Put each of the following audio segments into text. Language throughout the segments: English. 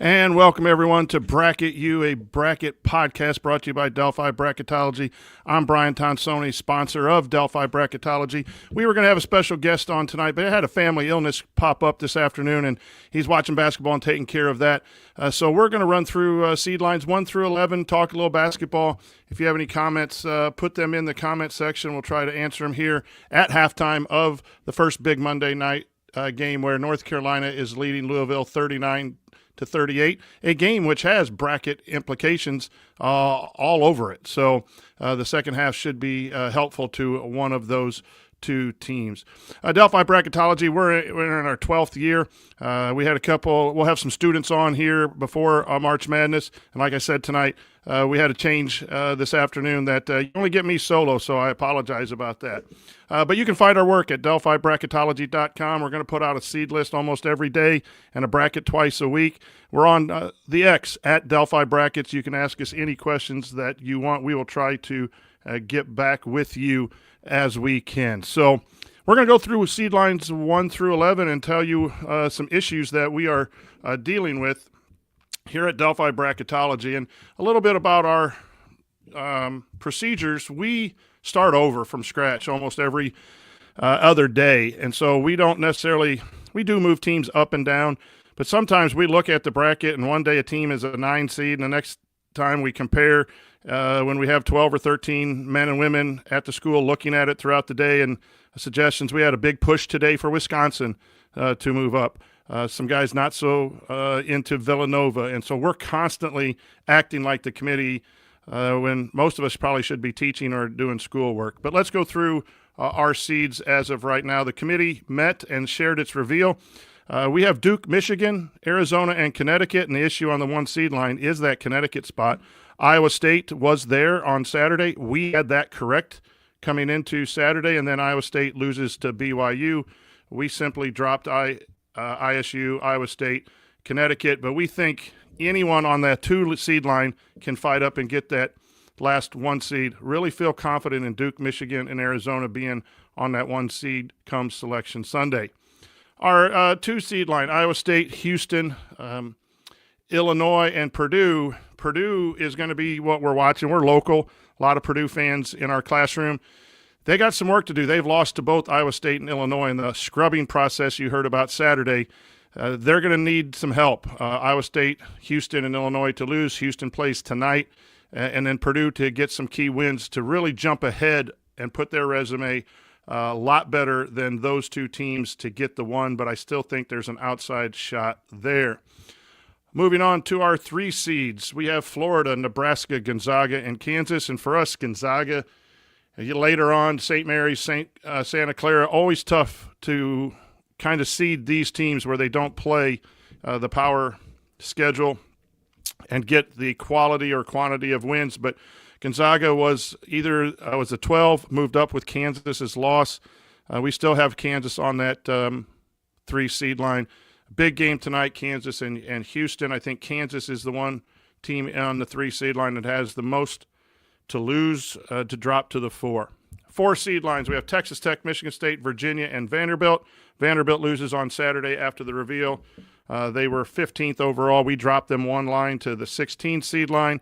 And welcome everyone to Bracket You, a bracket podcast brought to you by Delphi Bracketology. I'm Brian Tonsoni, sponsor of Delphi Bracketology. We were going to have a special guest on tonight, but I had a family illness pop up this afternoon, and he's watching basketball and taking care of that. So we're going to run through seed lines 1 through 11, talk a little basketball. If you have any comments, put them in the comment section. We'll try to answer them here at halftime of the first big Monday night game where North Carolina is leading Louisville 39-38, a game which has bracket implications all over it. So the second half should be helpful to one of those two teams. Delphi Bracketology, we're in our 12th year. We had we'll have some students on here before March Madness. And like I said tonight, we had a change this afternoon that you only get me solo, so I apologize about that. But you can find our work at DelphiBracketology.com. We're going to put out a seed list almost every day and a bracket twice a week. We're on the X at Delphi Brackets. You can ask us any questions that you want. We will try to get back with you as we can. So we're going to go through seed lines 1 through 11 and tell you some issues that we are dealing with here at Delphi Bracketology, and a little bit about our procedures. We start over from scratch almost every other day, and so we do move teams up and down, but sometimes we look at the bracket and one day a team is a 9 seed and the next time we compare when we have 12 or 13 men and women at the school looking at it throughout the day and suggestions. We had a big push today for Wisconsin to move up. Some guys not so into Villanova. And so we're constantly acting like the committee when most of us probably should be teaching or doing schoolwork. But let's go through our seeds as of right now. The committee met and shared its reveal. We have Duke, Michigan, Arizona, and Connecticut, and the issue on the 1 seed line is that Connecticut spot. Iowa State was there on Saturday. We had that correct coming into Saturday, and then Iowa State loses to BYU. We simply dropped ISU, Iowa State, Connecticut, but we think anyone on that 2 seed line can fight up and get that last 1 seed. Really feel confident in Duke, Michigan, and Arizona being on that 1 seed come Selection Sunday. Our 2 seed line, Iowa State, Houston, Illinois, and Purdue. Purdue is going to be what we're watching. We're local, a lot of Purdue fans in our classroom. They got some work to do. They've lost to both Iowa State and Illinois in the scrubbing process you heard about Saturday. They're going to need some help. Iowa State, Houston, and Illinois to lose. Houston plays tonight, and then Purdue to get some key wins to really jump ahead and put their resume a lot better than those 2 teams to get the 1, but I still think there's an outside shot there. Moving on to our 3 seeds, we have Florida, Nebraska, Gonzaga, and Kansas. And for us, Gonzaga, later on, St. Mary's, Santa Clara, always tough to kind of seed these teams where they don't play the power schedule and get the quality or quantity of wins. But Gonzaga was was a 12, moved up with Kansas's loss. We still have Kansas on that 3 seed line. Big game tonight, Kansas and Houston. I think Kansas is the one team on the 3 seed line that has the most to lose to drop to the 4. 4 seed lines, we have Texas Tech, Michigan State, Virginia, and Vanderbilt. Vanderbilt loses on Saturday after the reveal. They were 15th overall. We dropped them 1 line to the 16 seed line.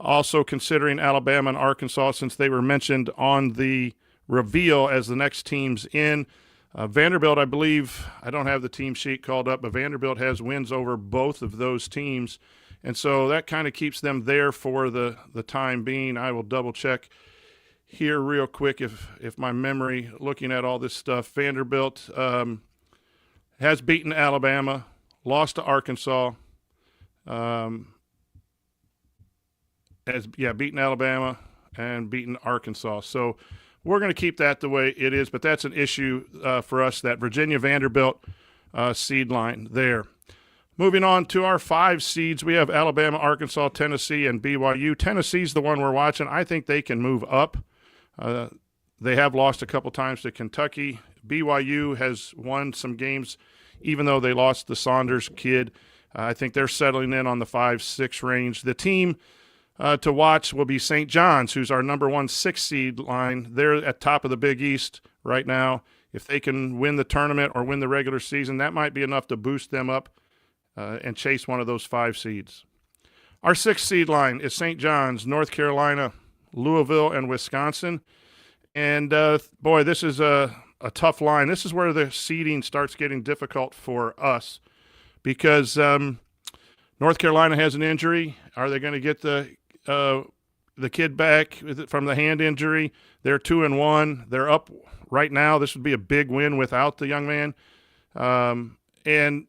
Also considering Alabama and Arkansas since they were mentioned on the reveal as the next teams in. Vanderbilt, I believe, I don't have the team sheet called up, but Vanderbilt has wins over both of those teams. And so that kind of keeps them there for the time being. I will double check here real quick if my memory, looking at all this stuff. Vanderbilt has beaten Alabama, lost to Arkansas, beaten Alabama and beaten Arkansas. So we're going to keep that the way it is, but that's an issue for us, that Virginia-Vanderbilt seed line there. Moving on to our 5 seeds, we have Alabama, Arkansas, Tennessee, and BYU. Tennessee's the one we're watching. I think they can move up. They have lost a couple times to Kentucky. BYU has won some games, even though they lost the Saunders kid. I think they're settling in on the 5-6 range. The team to watch will be St. John's, who's our number 1 6 seed line. They're at top of the Big East right now. If they can win the tournament or win the regular season, that might be enough to boost them up and chase one of those 5 seeds. Our 6th seed line is St. John's, North Carolina, Louisville, and Wisconsin. And, boy, this is a tough line. This is where the seeding starts getting difficult for us because North Carolina has an injury. Are they going to get the kid back from the hand injury? They're 2-1. They're up right now. This would be a big win without the young man. And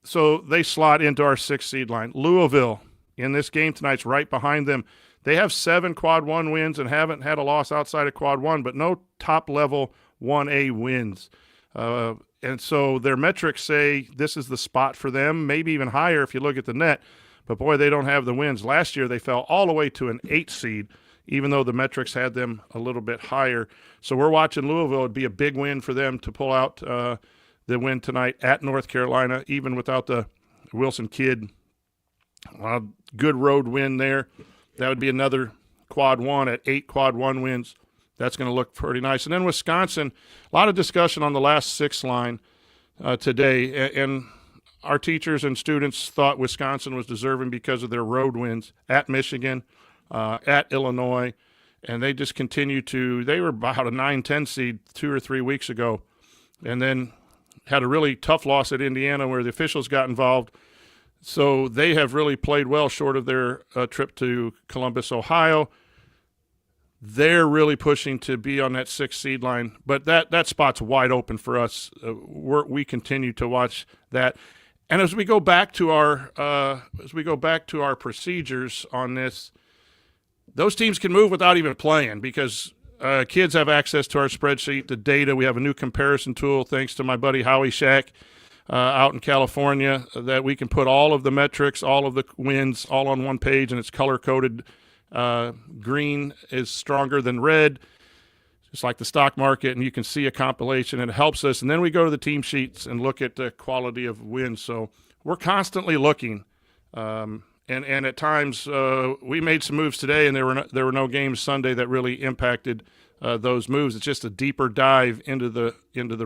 so they slot into our 6th seed line. Louisville in this game tonight's right behind them. They have 7 quad 1 wins and haven't had a loss outside of quad 1, but no top level 1A wins. And so their metrics say this is the spot for them, maybe even higher if you look at the net. But, boy, they don't have the wins. Last year they fell all the way to an 8 seed, even though the metrics had them a little bit higher. So we're watching Louisville. It would be a big win for them to pull out the win tonight at North Carolina, even without the Wilson kid. Good road win there. That would be another quad 1 at 8 quad 1 wins. That's going to look pretty nice. And then Wisconsin, a lot of discussion on the last 6 line today. And our teachers and students thought Wisconsin was deserving because of their road wins at Michigan, at Illinois. And they just continue to – they were about a 9-10 seed 2 or 3 weeks ago. And then had a really tough loss at Indiana where the officials got involved. So they have really played well short of their trip to Columbus, Ohio. They're really pushing to be on that 6th seed line, but that spot's wide open for us. We continue to watch that, and as we go back to our procedures on this, those teams can move without even playing because kids have access to our spreadsheet, the data. We have a new comparison tool thanks to my buddy Howie Shack out in California that we can put all of the metrics, all of the wins, all on one page, and it's color-coded. Green is stronger than red, just like the stock market, and you can see a compilation, and it helps us. And then we go to the team sheets and look at the quality of wins. So we're constantly looking, and at times we made some moves today, and there were no games Sunday that really impacted those moves. It's just a deeper dive into the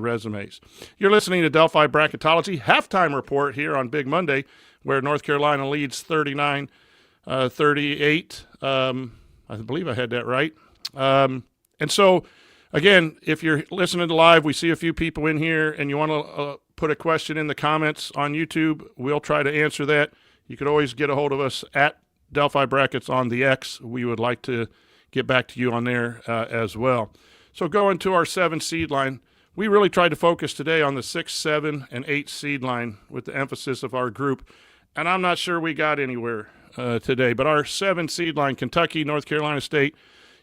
resumes. You're listening to Delphi Bracketology halftime report here on Big Monday, where North Carolina leads 39-38. I believe I had that right. And so, again, if you're listening to live, we see a few people in here, and you want to put a question in the comments on YouTube, we'll try to answer that. You could always get a hold of us at Delphi Brackets on the X. We would like to get back to you on there as well. So going to our 7 seed line, we really tried to focus today on the 6, 7, and 8 seed line with the emphasis of our group. And I'm not sure we got anywhere today, but our 7 seed line, Kentucky, North Carolina State,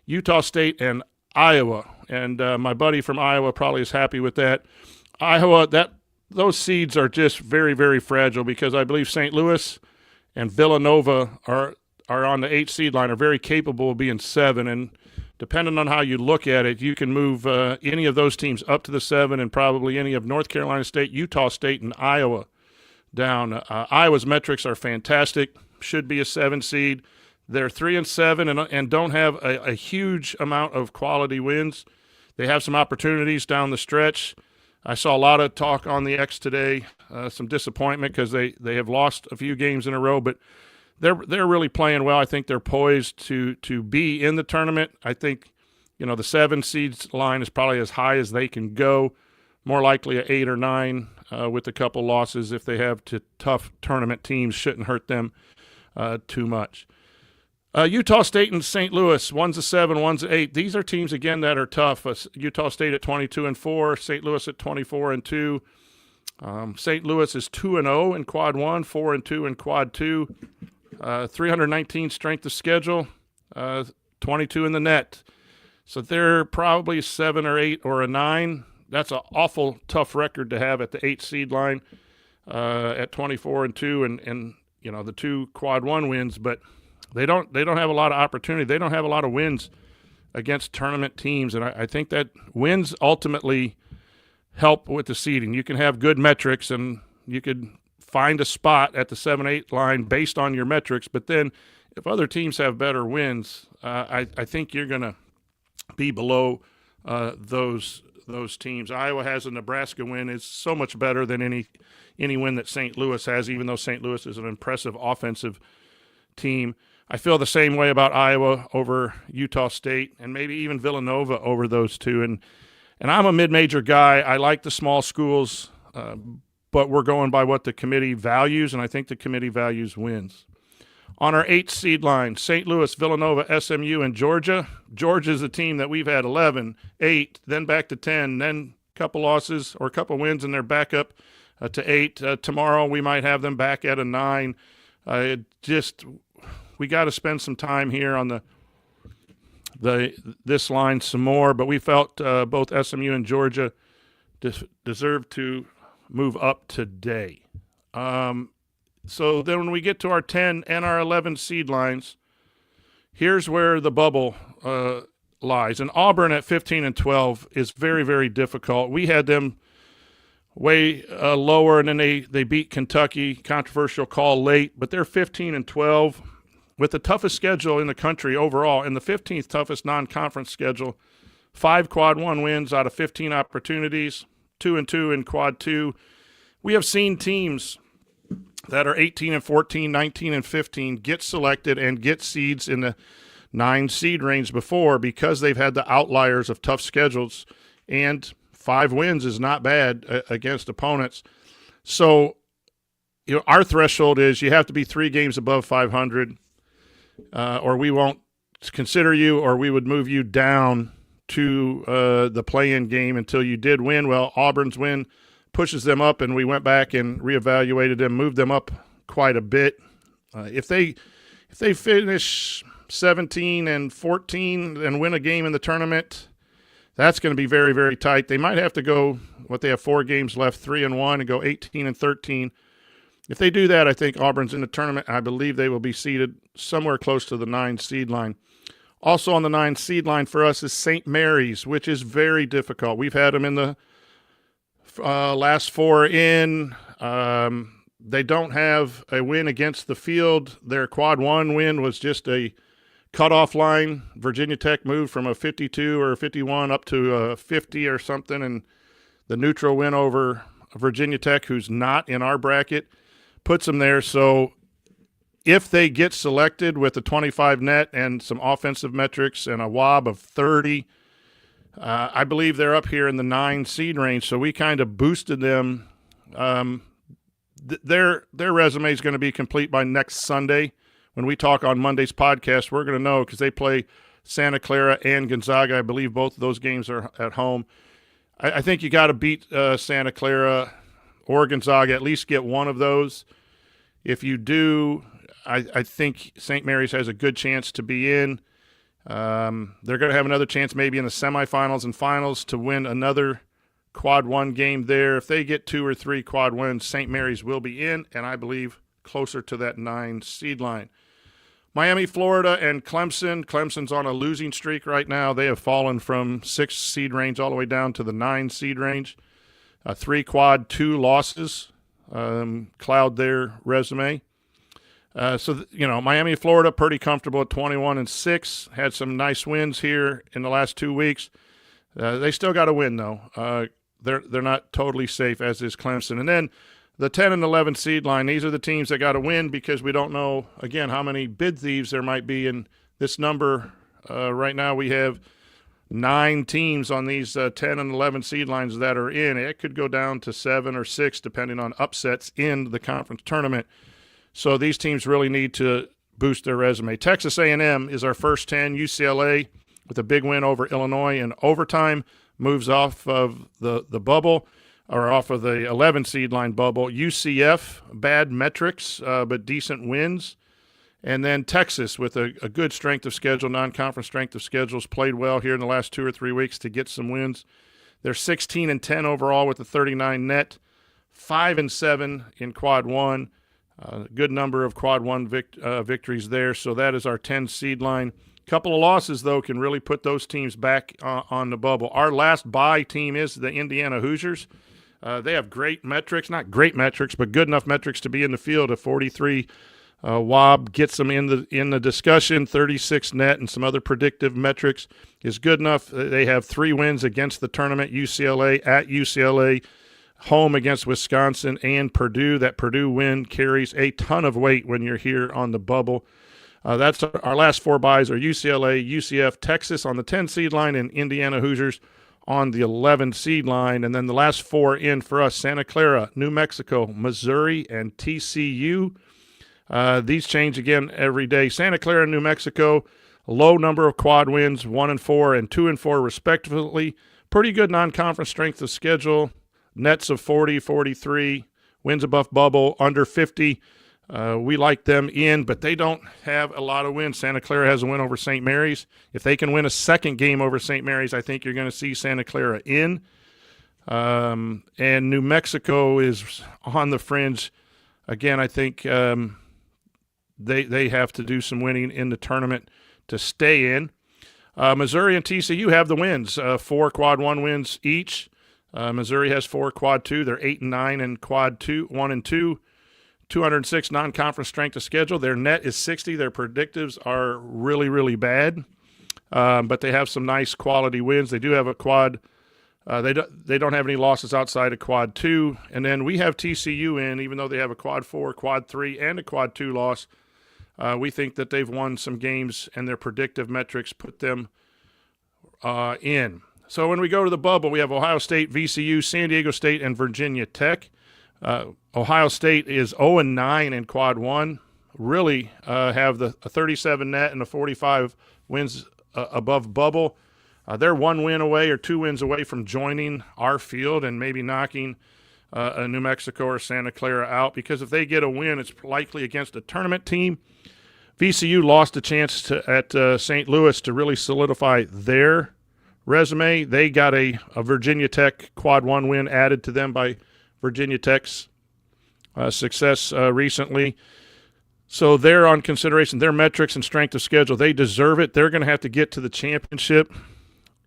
Utah State, and Iowa. And my buddy from Iowa probably is happy with that. Iowa, those seeds are just very, very fragile because I believe St. Louis and Villanova are on the 8 seed line, are very capable of being 7. And depending on how you look at it, you can move any of those teams up to the 7 and probably any of North Carolina State, Utah State, and Iowa down. Iowa's metrics are fantastic, should be a 7 seed. They're 3-7 and don't have a huge amount of quality wins. They have some opportunities down the stretch. I saw a lot of talk on the X today, some disappointment because they have lost a few games in a row, but they're really playing well. I think they're poised to be in the tournament. I think, the 7 seeds line is probably as high as they can go. More likely a 8 or 9 with a couple losses if they have to tough tournament teams. Shouldn't hurt them too much. Utah State and St. Louis, one's a 7, one's an 8. These are teams, again, that are tough. Utah State at 22-4, St. Louis at 24-2. St. Louis is 2-0 in quad 1, 4-2 in quad 2. 319 strength of schedule, 22 in the net. So they're probably 7 or 8 or a 9. That's an awful tough record to have at the 8 seed line at 24-2 and the 2 quad 1 wins, but they don't have a lot of opportunity. They don't have a lot of wins against tournament teams, and I think that wins ultimately help with the seeding. You can have good metrics, and you could find a spot at the 7-8 line based on your metrics, but then if other teams have better wins, I think you're going to be below those both of those teams. Iowa has a Nebraska win is so much better than any win that St. Louis has, even though St. Louis is an impressive offensive team. I feel the same way about Iowa over Utah State and maybe even Villanova over those two. And I'm a mid-major guy. I like the small schools, but we're going by what the committee values, and I think the committee values wins. On our 8 seed line, St. Louis, Villanova, SMU, and Georgia. Georgia is a team that we've had 11, 8, then back to 10, then a couple losses or a couple wins, and they're back up to 8. Tomorrow we might have them back at a 9. We got to spend some time here on this line some more, but we felt both SMU and Georgia deserve to move up today. So then when we get to our 10 and our 11 seed lines, here's where the bubble lies. And Auburn at 15 and 12 is very, very difficult. We had them way lower, and then they beat Kentucky, controversial call late, but they're 15 and 12 with the toughest schedule in the country overall and the 15th toughest non-conference schedule. 5 quad 1 wins out of 15 opportunities, 2-2 in quad 2. We have seen teams that are 18 and 14, 19 and 15 get selected and get seeds in the 9 seed range before because they've had the outliers of tough schedules, and 5 wins is not bad against opponents. So, our threshold is you have to be 3 games above 500, or we won't consider you, or we would move you down to the play-in game until you did win. Well, Auburn's win pushes them up, and we went back and reevaluated them, moved them up quite a bit. If they finish 17 and 14 and win a game in the tournament, that's going to be very, very tight. They might have to go, they have 4 games left, 3-1, and go 18 and 13. If they do that, I think Auburn's in the tournament. I believe they will be seeded somewhere close to the 9 seed line. Also on the 9 seed line for us is St. Mary's, which is very difficult. We've had them in the last 4 in. They don't have a win against the field. Their quad 1 win was just a cutoff line. Virginia Tech moved from a 52 or 51 up to a 50 or something, and the neutral win over Virginia Tech, who's not in our bracket, puts them there. So if they get selected with a 25 net and some offensive metrics and a WOB of 30, I believe they're up here in the 9 seed range, so we kind of boosted them. Their resume is going to be complete by next Sunday. When we talk on Monday's podcast, we're going to know because they play Santa Clara and Gonzaga. I believe both of those games are at home. I think you got to beat Santa Clara or Gonzaga, at least get one of those. If you do, I think St. Mary's has a good chance to be in. They're going to have another chance maybe in the semifinals and finals to win another quad 1 game there. If they get 2 or 3 quad wins, St. Mary's will be in, and I believe closer to that 9 seed line. Miami, Florida, and Clemson. Clemson's on a losing streak right now. They have fallen from 6 seed range all the way down to the 9 seed range. 3 quad 2 losses cloud their resume. Miami, Florida, pretty comfortable at 21-6. Had some nice wins here in the last 2 weeks. They still got to win, though. They're not totally safe, as is Clemson. And then the 10 and 11 seed line, these are the teams that got to win because we don't know, again, how many bid thieves there might be in this number. Right now we have 9 teams on these 10 and 11 seed lines that are in. It could go down to 7 or 6 depending on upsets in the conference tournament. So these teams really need to boost their resume. Texas A&M is our first 10. UCLA with a big win over Illinois in overtime moves off of the bubble, or off of the 11 seed line bubble. UCF, bad metrics, but decent wins. And then Texas with a good strength of schedule, non-conference strength of schedules, played well here in the last 2 or 3 weeks to get some wins. They're 16-10 overall with a 39 net, 5-7 in quad 1. Good number of quad 1 victories there. So that is our 10 seed line. Couple of losses, though, can really put those teams back on the bubble. Our last bye team is the Indiana Hoosiers. They have great metrics, not great metrics, but good enough metrics to be in the field, a 43 Wob gets them in the discussion. 36 net and some other predictive metrics is good enough. They have 3 wins against the tournament: UCLA, at UCLA, home against Wisconsin, and Purdue. That Purdue win carries a ton of weight when you're here on the bubble. That's our last 4 buys are UCLA, UCF, Texas on the 10 seed line, and Indiana Hoosiers on the 11 seed line. And then the last 4 in for us: Santa Clara, New Mexico, Missouri, and TCU. These change again every day. Santa Clara, New Mexico, low number of quad wins, 1-4 and 2-4 respectively. Pretty good non-conference strength of schedule. Nets of 40, 43, wins above bubble, under 50. We like them in, but they don't have a lot of wins. Santa Clara has a win over St. Mary's. If they can win a second game over St. Mary's, I think you're going to see Santa Clara in. And New Mexico is on the fringe. Again, I think they have to do some winning in the tournament to stay in. Missouri and TCU have the wins, 4 quad 1 wins each. Missouri has 4 quad 2. They're 8-9 in quad 1 and 2. 206 non-conference strength of schedule. Their net is 60. Their predictives are really, really bad, but they have some nice quality wins. They do have a quad. They don't have any losses outside of quad 2. And then we have TCU in, even though they have a quad 4, quad 3, and a quad 2 loss. We think that they've won some games, and their predictive metrics put them in. So when we go to the bubble, we have Ohio State, VCU, San Diego State, and Virginia Tech. Ohio State is 0-9 in quad 1. Really have a 37 net and a 45 wins above bubble. They're 1 win away or 2 wins away from joining our field and maybe knocking a New Mexico or Santa Clara out, because if they get a win, it's likely against a tournament team. VCU lost a chance at St. Louis to really solidify their resume. They got a Virginia Tech quad 1 win added to them by Virginia Tech's success recently. So they're on consideration. Their metrics and strength of schedule, they deserve it. They're going to have to get to the championship.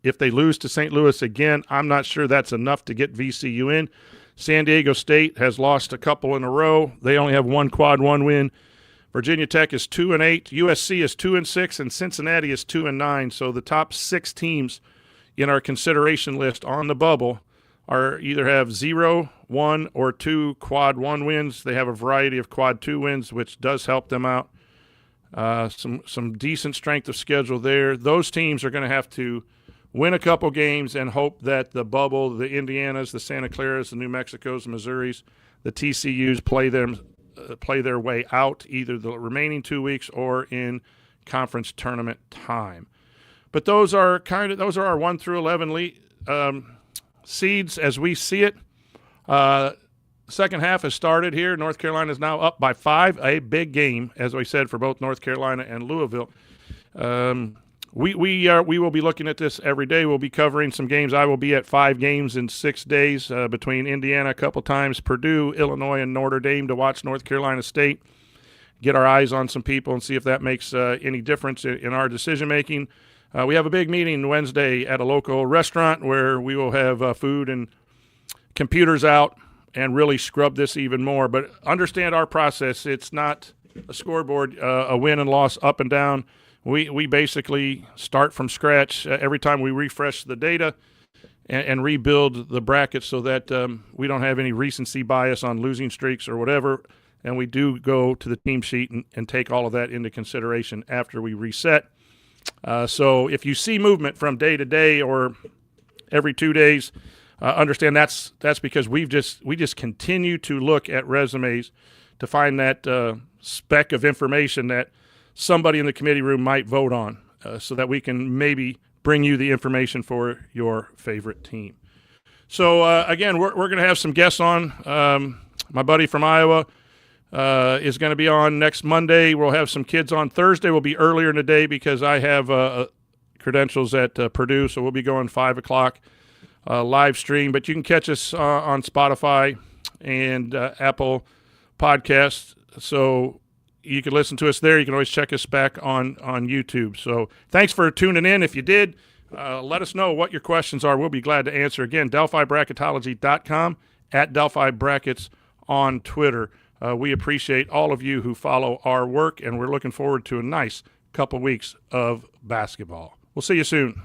If they lose to St. Louis again, I'm not sure that's enough to get VCU in. San Diego State has lost a couple in a row. They only have 1 quad 1 win. Virginia Tech is 2-8. USC is 2-6, and Cincinnati is 2-9. So the top 6 teams in our consideration list on the bubble are either have 0, 1, or 2 quad 1 wins. They have a variety of quad 2 wins, which does help them out. Some decent strength of schedule there. Those teams are going to have to win a couple games and hope that the bubble, the Indianas, the Santa Claras, the New Mexicos, the Missouris, the TCUs play their way out either the remaining 2 weeks or in conference tournament time. But those are our 1 through 11 seeds as we see it. Second half has started here. North Carolina is now up by 5, a big game, as we said, for both North Carolina and Louisville. We will be looking at this every day. We'll be covering some games. I will be at 5 games in 6 days between Indiana a couple times, Purdue, Illinois, and Notre Dame to watch North Carolina State, get our eyes on some people and see if that makes any difference in our decision-making. We have a big meeting Wednesday at a local restaurant where we will have food and computers out and really scrub this even more. But understand our process. It's not a scoreboard, a win and loss up and down. We basically start from scratch every time we refresh the data and rebuild the bracket so that we don't have any recency bias on losing streaks or whatever. And we do go to the team sheet and take all of that into consideration after we reset. So if you see movement from day to day or every 2 days, understand that's because we just continue to look at resumes to find that speck of information that somebody in the committee room might vote on, so that we can maybe bring you the information for your favorite team. So again, we're going to have some guests on. My buddy from Iowa is going to be on next Monday. We'll have some kids on Thursday. We'll be earlier in the day because I have credentials at Purdue, so we'll be going 5 o'clock live stream. But you can catch us on Spotify and Apple Podcasts, so you can listen to us there. You can always check us back on YouTube. So thanks for tuning in. If you did, let us know what your questions are. We'll be glad to answer. Again, DelphiBracketology.com, at Delphi Brackets on Twitter. We appreciate all of you who follow our work, and we're looking forward to a nice couple weeks of basketball. We'll see you soon.